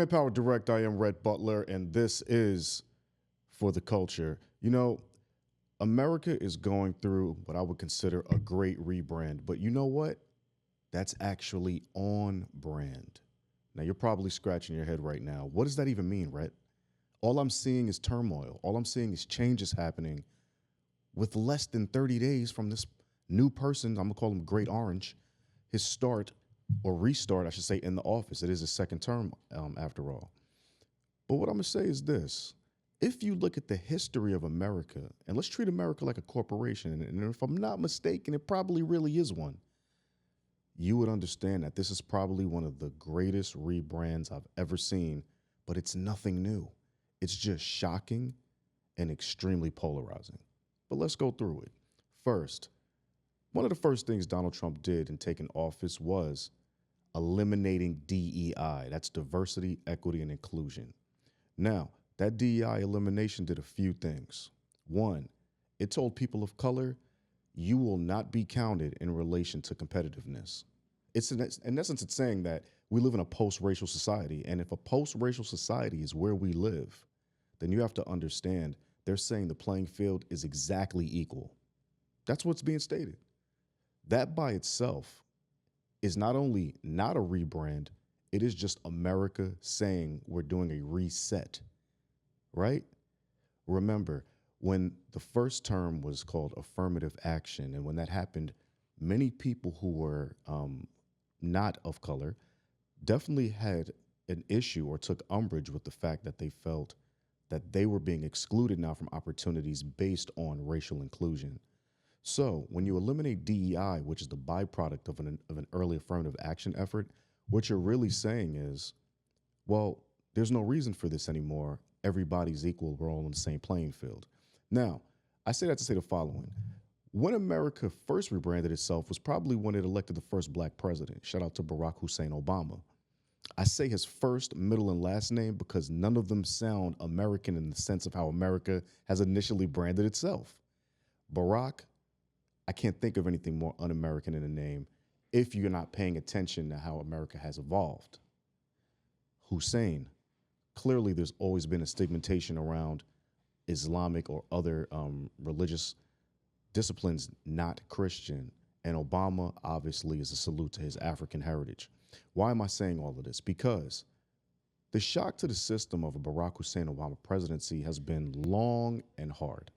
Grand Power Direct, I am Rhett Butler, and this is For the Culture. You know, America is going through what I would consider a great rebrand, but you know what? That's actually on brand. Now, you're probably scratching your head right now. What does that even mean, Rhett? All I'm seeing is turmoil. All I'm seeing is changes happening with less than 30 days from this new person, I'm gonna call him Great Orange, his start or restart, I should say, in the office. It is his second term after all. But what I'm gonna say is this. If you look at the history of America, and let's treat America like a corporation, and if I'm not mistaken, it probably really is one, you would understand that this is probably one of the greatest rebrands I've ever seen, but it's nothing new. It's just shocking and extremely polarizing. But let's go through it. First, one of the first things Donald Trump did in taking office was eliminating DEI. That's diversity, equity, and inclusion. Now, that DEI elimination did a few things. One, it told people of color, you will not be counted in relation to competitiveness. In essence, it's saying that we live in a post-racial society, and if a post-racial society is where we live, then you have to understand they're saying the playing field is exactly equal. That's what's being stated. That by itself is not only not a rebrand, it is just America saying we're doing a reset, right? Remember, when the first term was called affirmative action, and when that happened, many people who were not of color definitely had an issue or took umbrage with the fact that they felt that they were being excluded now from opportunities based on racial inclusion. So when you eliminate DEI, which is the byproduct of an early affirmative action effort, what you're really saying is, well, there's no reason for this anymore. Everybody's equal. We're all on the same playing field. Now, I say that to say the following. When America first rebranded itself was probably when it elected the first black president. Shout out to Barack Hussein Obama. I say his first, middle, and last name because none of them sound American in the sense of how America has initially branded itself. Barack, I can't think of anything more un-American in a name if you're not paying attention to how America has evolved. Hussein, clearly there's always been a stigmatization around Islamic or other religious disciplines not Christian. And Obama obviously is a salute to his African heritage. Why am I saying all of this? Because the shock to the system of a Barack Hussein Obama presidency has been long and hard.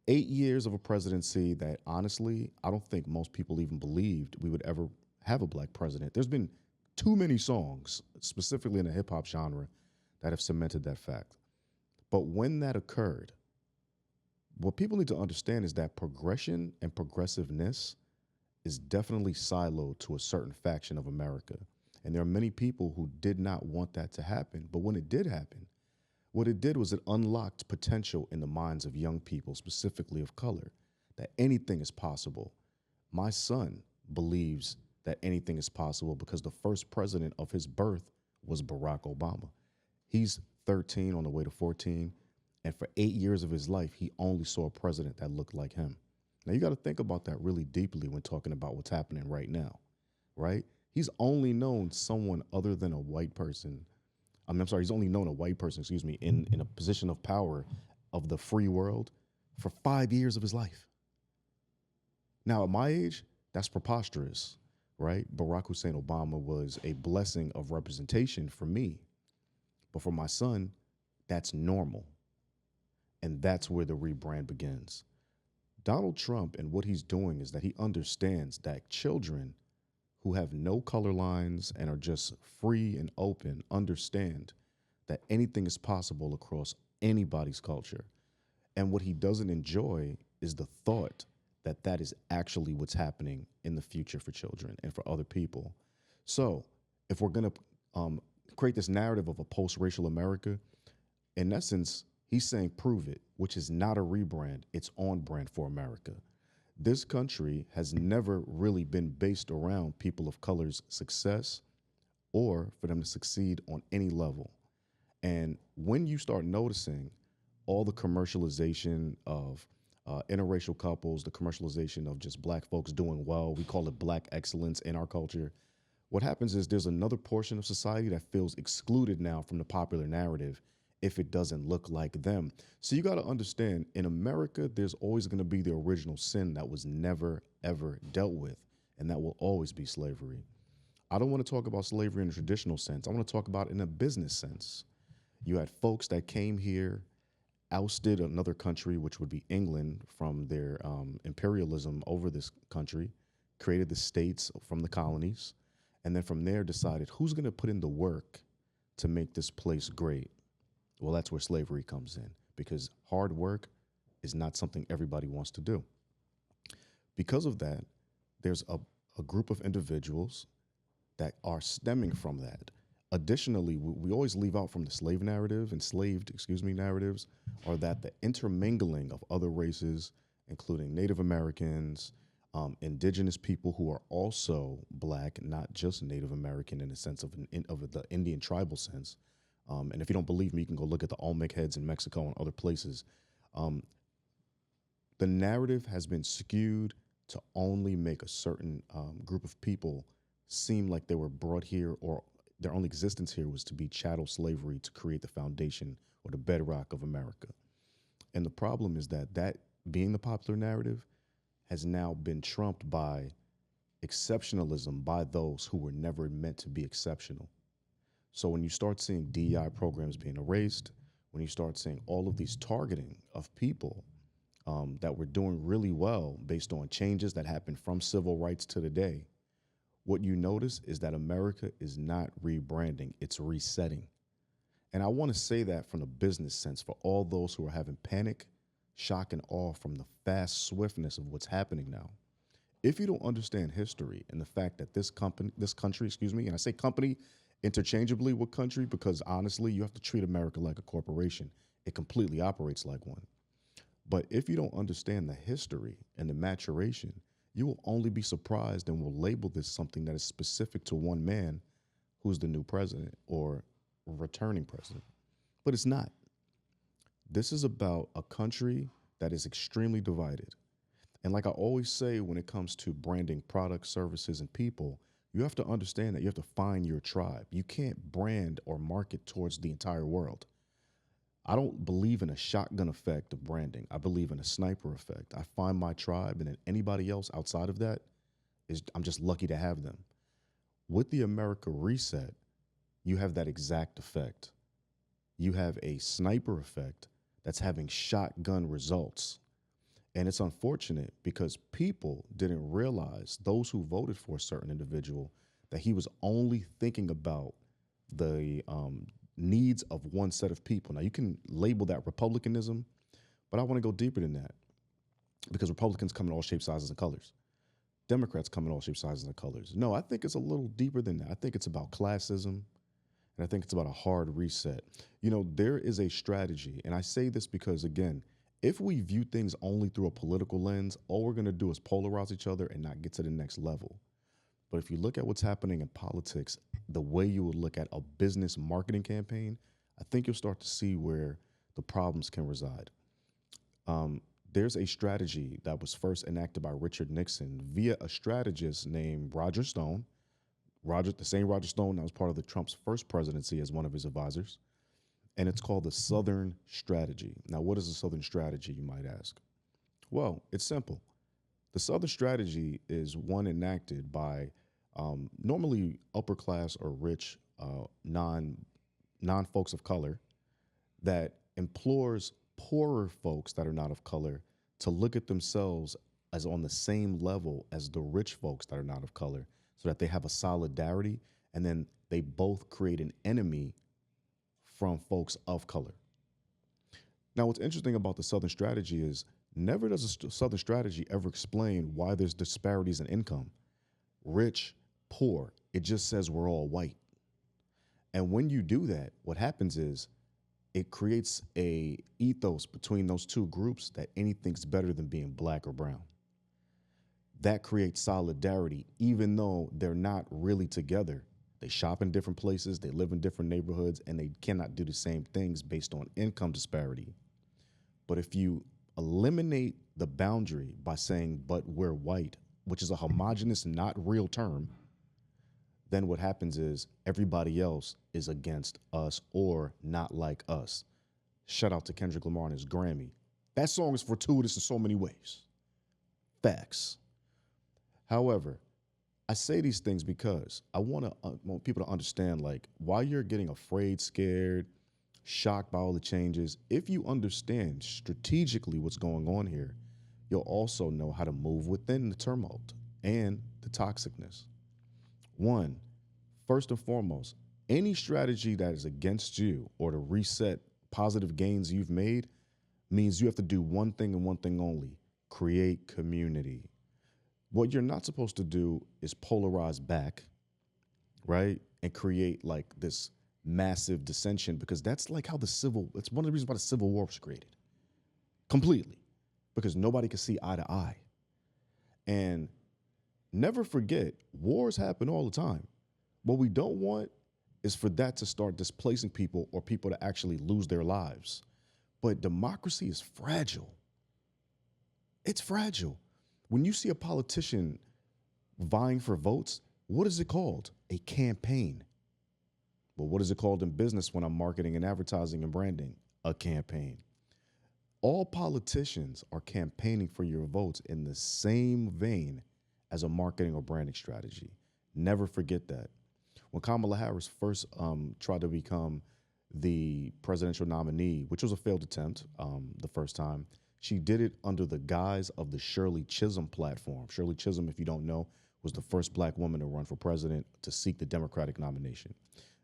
8 years of a presidency that honestly, I don't think most people even believed we would ever have a black president. There's been too many songs, specifically in the hip hop genre, that have cemented that fact. But when that occurred, what people need to understand is that progression and progressiveness is definitely siloed to a certain faction of America. And there are many people who did not want that to happen. But when it did happen, what it did was it unlocked potential in the minds of young people, specifically of color, that anything is possible. My son believes that anything is possible because the first president of his birth was Barack Obama. He's 13 on the way to 14. And for 8 years of his life, he only saw a president that looked like him. Now, you got to think about that really deeply when talking about what's happening right now, right? He's only known someone other than a white person. He's only known a white person, in a position of power of the free world for 5 years of his life. Now, at my age, that's preposterous, right? Barack Hussein Obama was a blessing of representation for me. But for my son, that's normal. And that's where the rebrand begins. Donald Trump and what he's doing is that he understands that children who have no color lines and are just free and open understand that anything is possible across anybody's culture. And what he doesn't enjoy is the thought that that is actually what's happening in the future for children and for other people. So if we're going to create this narrative of a post-racial America, in essence, he's saying prove it, which is not a rebrand. It's on brand for America. This country has never really been based around people of color's success or for them to succeed on any level. And when you start noticing all the commercialization of interracial couples, the commercialization of just black folks doing well, we call it black excellence in our culture. What happens is there's another portion of society that feels excluded now from the popular narrative if it doesn't look like them. So you got to understand, in America, there's always going to be the original sin that was never, ever dealt with, and that will always be slavery. I don't want to talk about slavery in a traditional sense. I want to talk about it in a business sense. You had folks that came here, ousted another country, which would be England, from their imperialism over this country, created the states from the colonies, and then from there decided who's going to put in the work to make this place great. Well, that's where slavery comes in, because hard work is not something everybody wants to do. Because of that, there's a group of individuals that are stemming from that. Additionally, we always leave out from the narratives are that the intermingling of other races, including Native Americans, indigenous people who are also Black, not just Native American in the sense of the Indian tribal sense. And if you don't believe me, you can go look at the Olmec heads in Mexico and other places. The narrative has been skewed to only make a certain group of people seem like they were brought here, or their only existence here was to be chattel slavery to create the foundation or the bedrock of America. And the problem is that being the popular narrative has now been trumped by exceptionalism by those who were never meant to be exceptional. So when you start seeing DEI programs being erased, when you start seeing all of these targeting of people that were doing really well based on changes that happened from civil rights to today, what you notice is that America is not rebranding, it's resetting. And I want to say that from the business sense for all those who are having panic, shock, and awe from the fast swiftness of what's happening now. If you don't understand history and the fact that this country, and I say company interchangeably with country because honestly, you have to treat America like a corporation. It completely operates like one. But if you don't understand the history and the maturation, you will only be surprised and will label this something that is specific to one man who's the new president or returning president. But it's not. This is about a country that is extremely divided. And like I always say, when it comes to branding products, services, and people, you have to understand that you have to find your tribe. You can't brand or market towards the entire world. I don't believe in a shotgun effect of branding. I believe in a sniper effect. I find my tribe, and then anybody else outside of that I'm just lucky to have them. With the America reset, you have that exact effect. You have a sniper effect that's having shotgun results. And it's unfortunate because people didn't realize, those who voted for a certain individual, that he was only thinking about the needs of one set of people. Now, you can label that republicanism, but I want to go deeper than that, because Republicans come in all shapes, sizes, and colors. Democrats come in all shapes, sizes, and colors. No, I think it's a little deeper than that. I think it's about classism, and I think it's about a hard reset. You know, there is a strategy, and I say this because, again, if we view things only through a political lens, all we're going to do is polarize each other and not get to the next level. But if you look at what's happening in politics, the way you would look at a business marketing campaign, I think you'll start to see where the problems can reside. There's a strategy that was first enacted by Richard Nixon via a strategist named Roger Stone. The same Roger Stone that was part of the Trump's first presidency as one of his advisors. And it's called the Southern Strategy. Now, what is the Southern Strategy, you might ask? Well, it's simple. The Southern Strategy is one enacted by normally upper class or rich non-folks of color that implores poorer folks that are not of color to look at themselves as on the same level as the rich folks that are not of color, so that they have a solidarity, and then they both create an enemy from folks of color. Now, what's interesting about the Southern Strategy is never does the Southern Strategy ever explain why there's disparities in income. Rich, poor, it just says we're all white. And when you do that, what happens is it creates a ethos between those two groups that anything's better than being black or brown. That creates solidarity, even though they're not really together. They shop in different places, they live in different neighborhoods, and they cannot do the same things based on income disparity. But if you eliminate the boundary by saying, but we're white, which is a homogenous, not real term, then what happens is everybody else is against us or not like us. Shout out to Kendrick Lamar and his Grammy. That song is fortuitous in so many ways. Facts. However, I say these things because I want people to understand, like, why you're getting afraid, scared, shocked by all the changes. If you understand strategically what's going on here, you'll also know how to move within the tumult and the toxicness. One, first and foremost, any strategy that is against you or to reset positive gains you've made means you have to do one thing and one thing only: create community. What you're not supposed to do is polarize back, right? And create like this massive dissension, because that's like how it's one of the reasons why the Civil War was created. Completely. Because nobody could see eye to eye. And never forget, wars happen all the time. What we don't want is for that to start displacing people or people to actually lose their lives. But democracy is fragile. It's fragile. When you see a politician vying for votes, what is it called? A campaign. Well, what is it called in business when I'm marketing and advertising and branding? A campaign. All politicians are campaigning for your votes in the same vein as a marketing or branding strategy. Never forget that. When Kamala Harris first tried to become the presidential nominee, which was a failed attempt the first time, she did it under the guise of the Shirley Chisholm platform. Shirley Chisholm, if you don't know, was the first black woman to run for president to seek the Democratic nomination.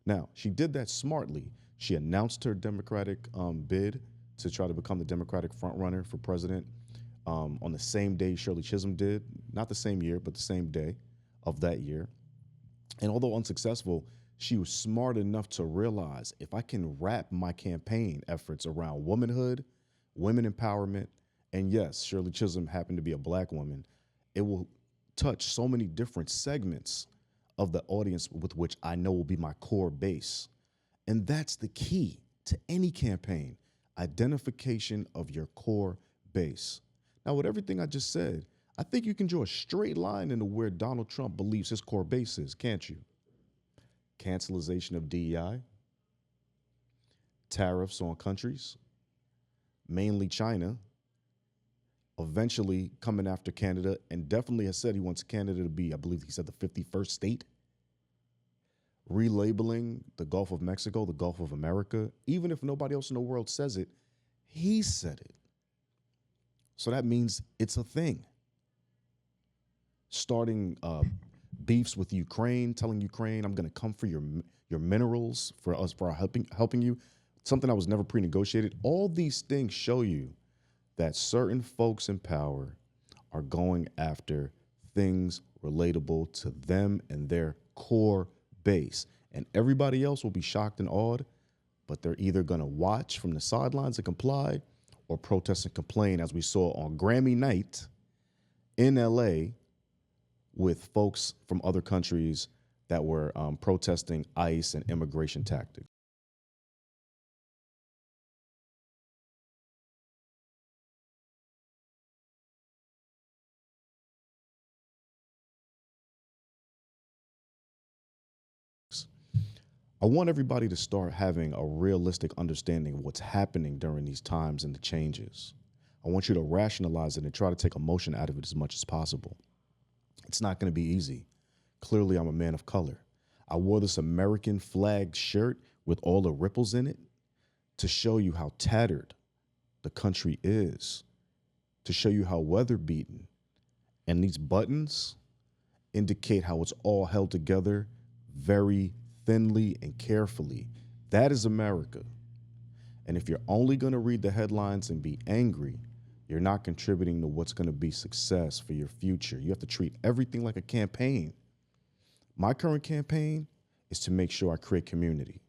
Now, she did that smartly. She announced her Democratic bid to try to become the Democratic frontrunner for president on the same day Shirley Chisholm did, not the same year, but the same day of that year. And although unsuccessful, she was smart enough to realize, if I can wrap my campaign efforts around womanhood, women empowerment, and yes, Shirley Chisholm happened to be a black woman, it will touch so many different segments of the audience with which I know will be my core base. And that's the key to any campaign: identification of your core base. Now, with everything I just said, I think you can draw a straight line into where Donald Trump believes his core base is, can't you? Cancelization of DEI, tariffs on countries, mainly China, eventually coming after Canada, and definitely has said he wants Canada to be, I believe he said, the 51st state. Relabeling the Gulf of Mexico, the Gulf of America. Even if nobody else in the world says it, he said it. So that means it's a thing. Starting beefs with Ukraine, telling Ukraine, I'm going to come for your minerals, for our helping you. Something that was never pre-negotiated. All these things show you that certain folks in power are going after things relatable to them and their core base. And everybody else will be shocked and awed, but they're either going to watch from the sidelines and comply, or protest and complain, as we saw on Grammy night in LA with folks from other countries that were protesting ICE and immigration tactics. I want everybody to start having a realistic understanding of what's happening during these times and the changes. I want you to rationalize it and try to take emotion out of it as much as possible. It's not going to be easy. Clearly, I'm a man of color. I wore this American flag shirt with all the ripples in it to show you how tattered the country is, to show you how weather beaten. And these buttons indicate how it's all held together very thinly and carefully. That is America. And if you're only going to read the headlines and be angry, you're not contributing to what's going to be success for your future. You have to treat everything like a campaign. My current campaign is to make sure I create community.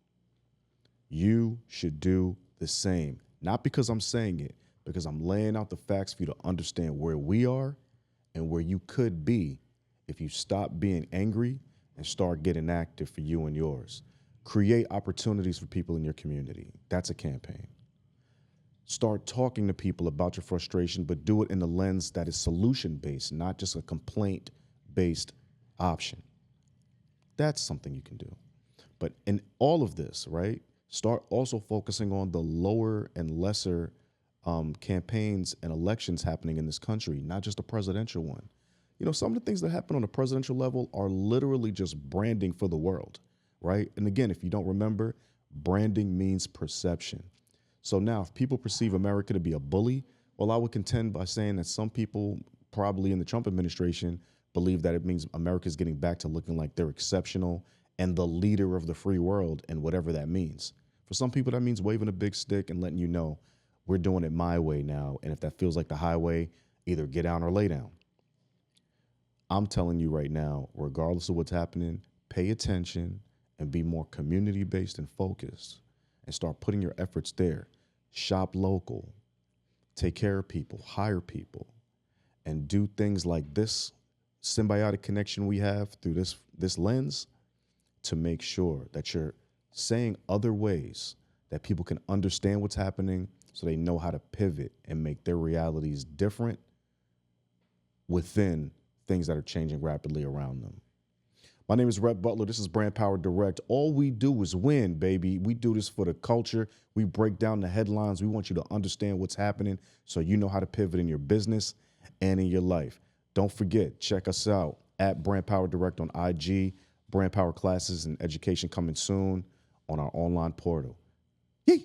You should do the same. Not because I'm saying it, because I'm laying out the facts for you to understand where we are and where you could be if you stop being angry and start getting active for you and yours. Create opportunities for people in your community. That's a campaign. Start talking to people about your frustration, but do it in a lens that is solution-based, not just a complaint-based option. That's something you can do. But in all of this, right, start also focusing on the lower and lesser campaigns and elections happening in this country, not just a presidential one. You know, some of the things that happen on a presidential level are literally just branding for the world, right? And again, if you don't remember, branding means perception. So now if people perceive America to be a bully, well, I would contend by saying that some people probably in the Trump administration believe that it means America is getting back to looking like they're exceptional and the leader of the free world, and whatever that means. For some people, that means waving a big stick and letting you know we're doing it my way now. And if that feels like the highway, either get down or lay down. I'm telling you right now, regardless of what's happening, pay attention and be more community-based and focused and start putting your efforts there. Shop local, take care of people, hire people, and do things like this symbiotic connection we have through this lens to make sure that you're saying other ways that people can understand what's happening so they know how to pivot and make their realities different within things that are changing rapidly around them. My name is Rhett Butler. This is Brand Power Direct. All we do is win, baby. We do this for the culture. We break down the headlines. We want you to understand what's happening so you know how to pivot in your business and in your life. Don't forget, check us out at Brand Power Direct on IG. Brand Power classes and education coming soon on our online portal.